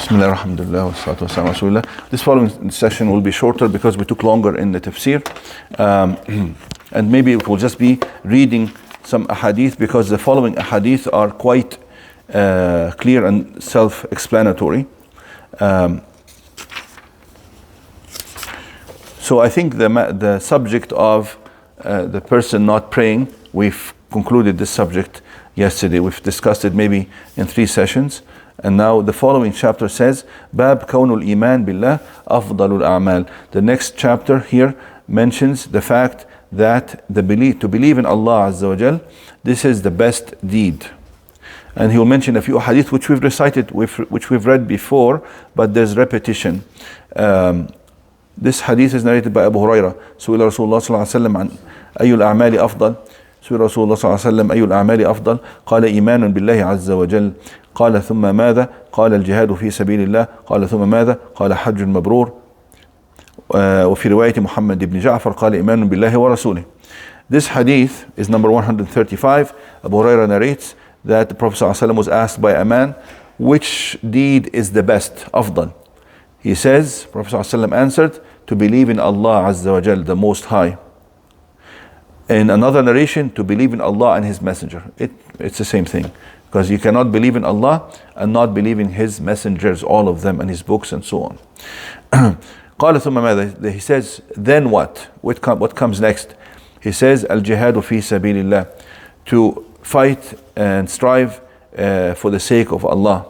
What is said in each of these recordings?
Bismillah, alhamdulillah, wa salatu wa salam ala rasulillah. This following session will be shorter because we took longer in the tafsir. And maybe it will just be reading some ahadith because the following ahadith are quite clear and self-explanatory. So I think the subject of the person not praying, we've concluded this subject yesterday. We've discussed it maybe in 3 sessions. And now the following chapter says, Bab kawnul iman billah afdalul a'mal. The next chapter here mentions the fact that to believe in Allah Azza wa Jal, this is the best deed. And he will mention a few hadith which we've recited, which we've read before, but there's repetition. This hadith is narrated by Abu Hurairah. سئل رسول الله صلى الله عليه وسلم عن أي الأعمال أفضل. سئل رسول الله صلى الله عليه وسلم أي الأعمال أفضل. قال إيمان بالله عز وجل. قال ثم ماذا؟ قال الجهاد في سبيل الله. قال ثم ماذا؟ قال حج مبرور. وفي رواية محمد بن جعفر قال إيمان بالله ورسوله. This hadith is number 135. Abu Hurairah narrates that the Prophet ﷺ was asked by a man, which deed is the best, afdal? He says, Prophet ﷺ answered, to believe in Allah Azza wa Jal, the Most High. In another narration, to believe in Allah and His Messenger. It's the same thing. Because you cannot believe in Allah and not believe in His messengers, all of them, and His books and so on. قال ثم ماذا? He says, then what? What comes next? He says, al-jihadu fi sabilillah, to fight and strive for the sake of Allah.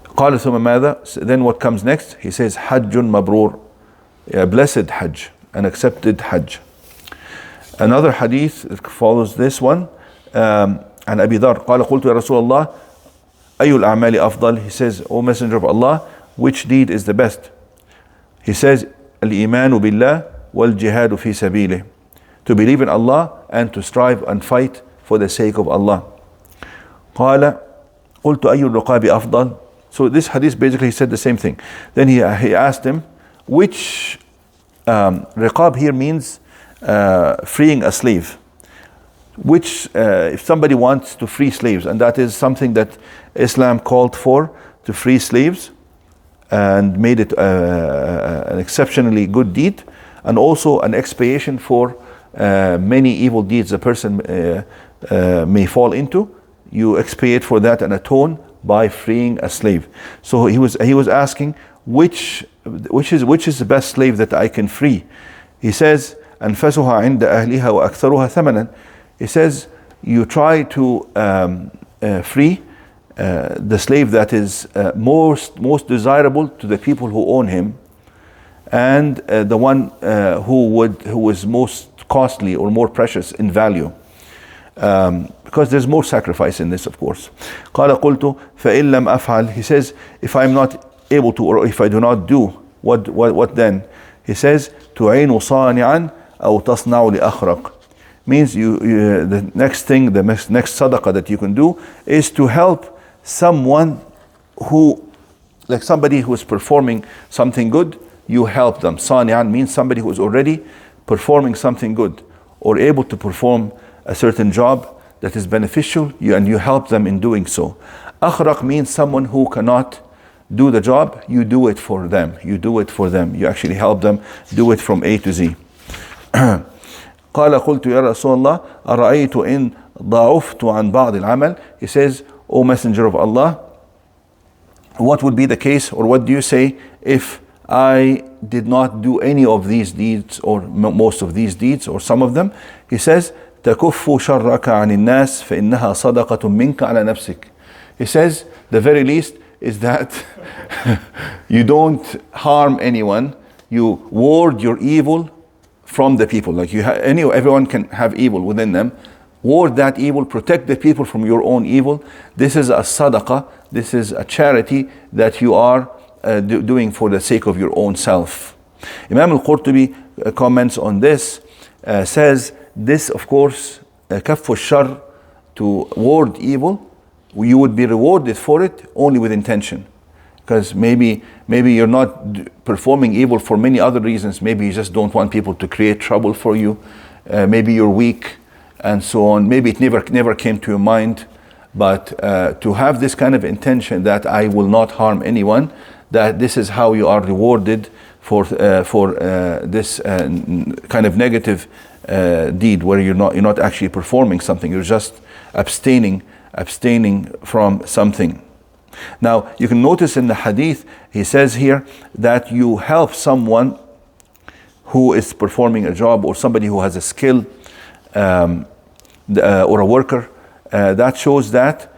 قال ثم ماذا? Then what comes next? He says, hajjun mabrur, a blessed hajj, an accepted hajj. Another hadith follows this one. عن أبي ذر قال قلت يا رسول الله أي الأعمال أفضل. He says, O Messenger of Allah, which deed is the best? He says, الإيمان بالله والجهاد في سبيله, to believe in Allah and to strive and fight for the sake of Allah. قال قلت أي الرقاب أفضل. So this hadith basically said the same thing. Then he asked him, which riqab here means freeing a slave. Which if somebody wants to free slaves, and that is something that Islam called for, to free slaves, and made it an exceptionally good deed, and also an expiation for many evil deeds a person may fall into. You expiate for that and atone by freeing a slave. So he was asking, which is the best slave that I can free? He says, أنفسها عند أهلها وأكثرها ثمنا. He says, you try to free the slave that is most desirable to the people who own him, and the one who is most costly or more precious in value, because there's more sacrifice in this, of course. قال قلت فإن لم أفعل. He says, if I'm not able to, or if I do not do, what then? He says, تعين صانعا أو تصنع لأخرق. Means the next thing, the next sadaqah that you can do is to help someone like somebody who is performing something good, you help them. Sani'an means somebody who is already performing something good or able to perform a certain job that is beneficial, and you help them in doing so. Akhraq means someone who cannot do the job, you do it for them. You actually help them do it from A to Z. قال قلت يا رسول الله أرأيت إن ضعفت عن بعض العمل. He says, O Messenger of Allah, what would be the case, or what do you say if I did not do any of these deeds, or most of these deeds, or some of them? He says, تكف شرك عن الناس فإنها صدقة منك على نفسك. He says, the very least is that you don't harm anyone, you ward your evil from the people. Like everyone can have evil within them. Ward that evil, protect the people from your own evil. This is a sadaqah, this is a charity that you are doing for the sake of your own self. Imam al-Qurtubi comments on this, says this, of course, kaffu shar, to ward evil, you would be rewarded for it only with intention. Because maybe you're not performing evil for many other reasons. Maybe you just don't want people to create trouble for you. Maybe you're weak and so on. Maybe it never came to your mind. But to have this kind of intention that I will not harm anyone, that this is how you are rewarded for this kind of negative deed, where you're not actually performing something, you're just abstaining from something. Now you can notice in the hadith, he says here that you help someone who is performing a job, or somebody who has a skill, or a worker. That shows that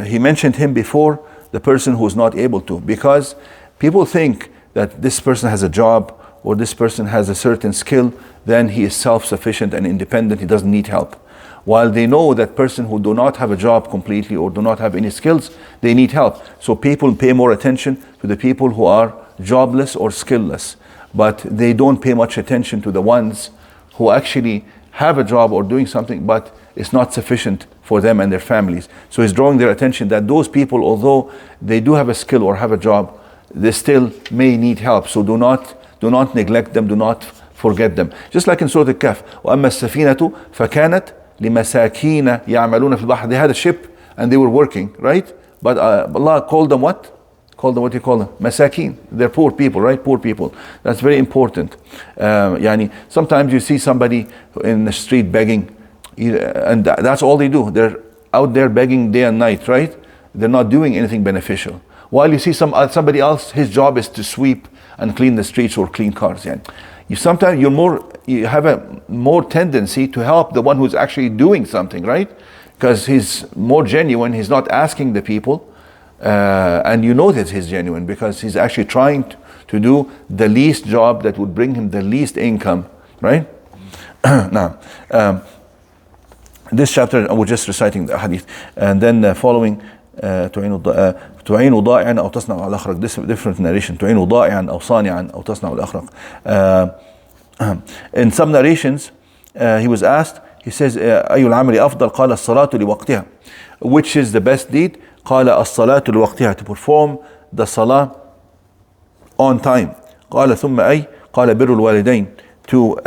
he mentioned him before the person who is not able to, because people think that this person has a job or this person has a certain skill, then he is self-sufficient and independent, he doesn't need help. While they know that person who do not have a job completely or do not have any skills, they need help. So people pay more attention to the people who are jobless or skillless, but they don't pay much attention to the ones who actually have a job or doing something, but it's not sufficient for them and their families. So he's drawing their attention that those people, although they do have a skill or have a job, they still may need help. So do not neglect them, do not forget them. Just like in Surah Al-Kahf, وَأَمَّا السَّفِينَةُ فَكَانَتْ لِمَسَاكِينَ يَعْمَلُونَ فِي الْبَحْرِ. They had a ship and they were working, right? But Allah called them what? Called them, what do you call them? Masakin. They're poor people, right? Poor people. That's very important. Sometimes you see somebody in the street begging, and that's all they do. They're out there begging day and night, right? They're not doing anything beneficial. While you see somebody else, his job is to sweep and clean the streets or clean cars. Sometimes you have a more tendency to help the one who's actually doing something, right? Because he's more genuine. He's not asking the people, and you know that he's genuine because he's actually trying to do the least job that would bring him the least income, right? Now, this chapter, we're just reciting the hadith, and then following تعين ضائعا أو تصنع على الأخرق. This different narration. تعين ضائعا أو صانعا أو تصنع على الأخرق. In some narrations, he was asked. He says, أي العمل أفضل؟ قال الصلاة لوقتها. Which is the best deed? قال الصلاة لوقتها. To perform the salah on time. قال ثم أي؟ قال بر الوالدين. To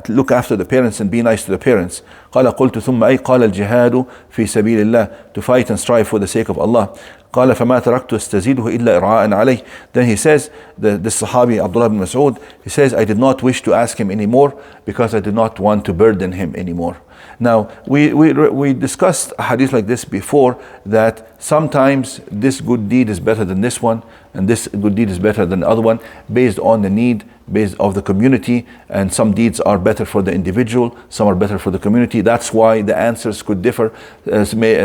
look after the parents and be nice to the parents. قال قلت ثم أي؟ قال الجهاد في سبيل الله. To fight and strive for the sake of Allah. قال فما تركت استزيده إلا إرعاء عليه. Then he says, the Sahabi Abdullah ibn Mas'ud, he says, I did not wish to ask him anymore because I did not want to burden him anymore. Now, we discussed a hadith like this before, that sometimes this good deed is better than this one, and this good deed is better than the other one, based on the need, based of the community, and some deeds are better for the individual, some are better for the community. That's why the answers could differ.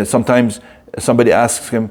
Sometimes somebody asks him,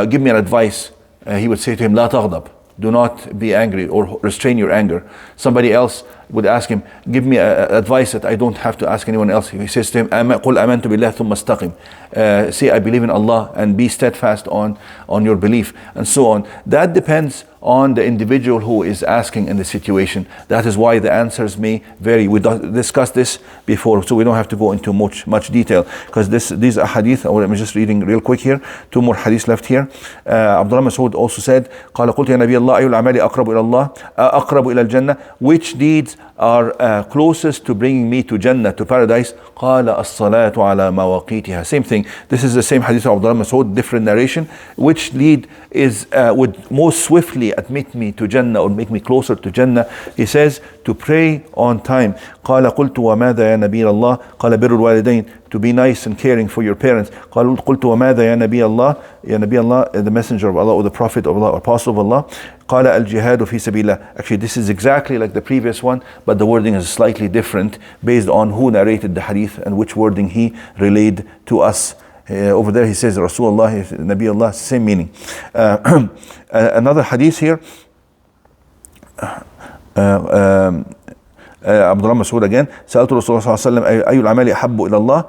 give me an advice. He would say to him, لا تغضب. Do not be angry or restrain your anger. Somebody else would ask him, give me advice that I don't have to ask anyone else. He says to him, قُلْ آمَنْتُ بِاللَّهِ ثُمَّ اسْتَقِمْ. Say, I believe in Allah and be steadfast on your belief, and so on. That depends on the individual who is asking in the situation. That is why the answers may vary. We discussed this before, so we don't have to go into much detail, because these are hadith. I'm just reading real quick here. Two more hadiths left here. Abdullah Mas'ud also said, قال قلت يا نبي الله أي الأعمال أقرب إلى الله أقرب إلى الجنة. Which deeds are closest to bringing me to Jannah, to paradise? قال الصلاة على مواقيتها. Same thing. This is the same hadith of Abdullah Mas'ud, different narration. Which deed would most swiftly admit me to Jannah or make me closer to Jannah? He says, to pray on time. قال قلت وماذا يا نبي الله؟ قال بر الوالدين. To be nice and caring for your parents. قال قلت وماذا يا نبي الله؟ يا نبي الله, the messenger of Allah or the prophet of Allah or apostle of Allah. قال الجهاد في سبيل الله. Actually, this is exactly like the previous one, but the wording is slightly different based on who narrated the hadith and which wording he relayed to us. Over there he says Rasulullah, Nabi Allah, same meaning. Another hadith here, Abdullah Mas'ud again, سألت رسول الله صلى الله عليه وسلم أي الأعمال أحب إلى الله؟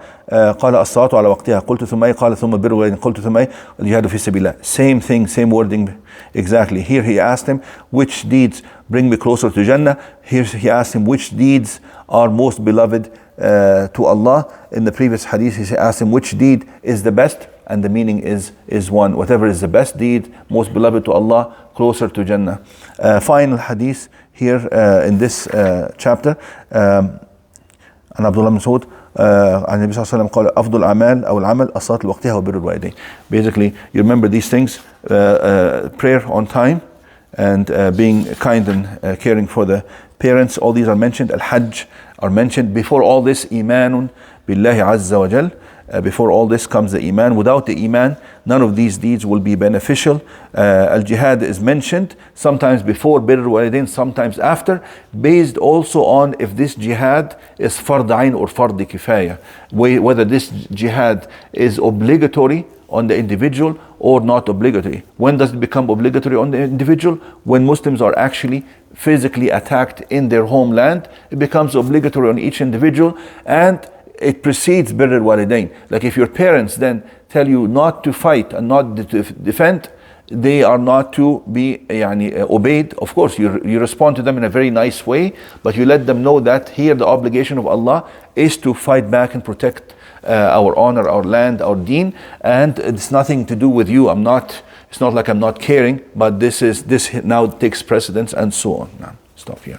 قال الصلاة على وقتها. قلت ثم أي؟ قال ثم البر والوالدين. قلت ثم أي؟ الجهاد في سبيل الله. Same thing, same wording exactly. Here he asked him, which deeds bring me closer to Jannah? Here he asked him, which deeds are most beloved to Allah? In the previous hadith he asked him, which deed is the best? And the meaning is one. Whatever is the best deed, most beloved to Allah, closer to Jannah. Final hadith here in this chapter. And Abdullah Mas'ud عن النبي صلى الله عليه وسلم قال أفضل الأعمال أو العمل الصلاة لوقتها وبر الوالدين. Basically, you remember these things, prayer on time, and being kind and caring for the parents. All these are mentioned. Al-Hajj are mentioned. Before all this, Imanun billahi azza wa jal. Before all this comes the Iman. Without the Iman, none of these deeds will be beneficial. Al-Jihad is mentioned, sometimes before Birr al-Walidain, sometimes after, based also on if this jihad is Fard Ain or Fard Kifaya, whether this jihad is obligatory on the individual or not obligatory. When does it become obligatory on the individual? When Muslims are actually physically attacked in their homeland, it becomes obligatory on each individual, and it precedes Birr al-Walidain. Like if your parents then tell you not to fight and not to defend, they are not to be obeyed. Of course, you respond to them in a very nice way, but you let them know that here the obligation of Allah is to fight back and protect our honor, our land, our deen, and it's nothing to do with you. It's not like I'm not caring, but this now takes precedence, and so on. Stop here.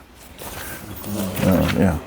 Yeah.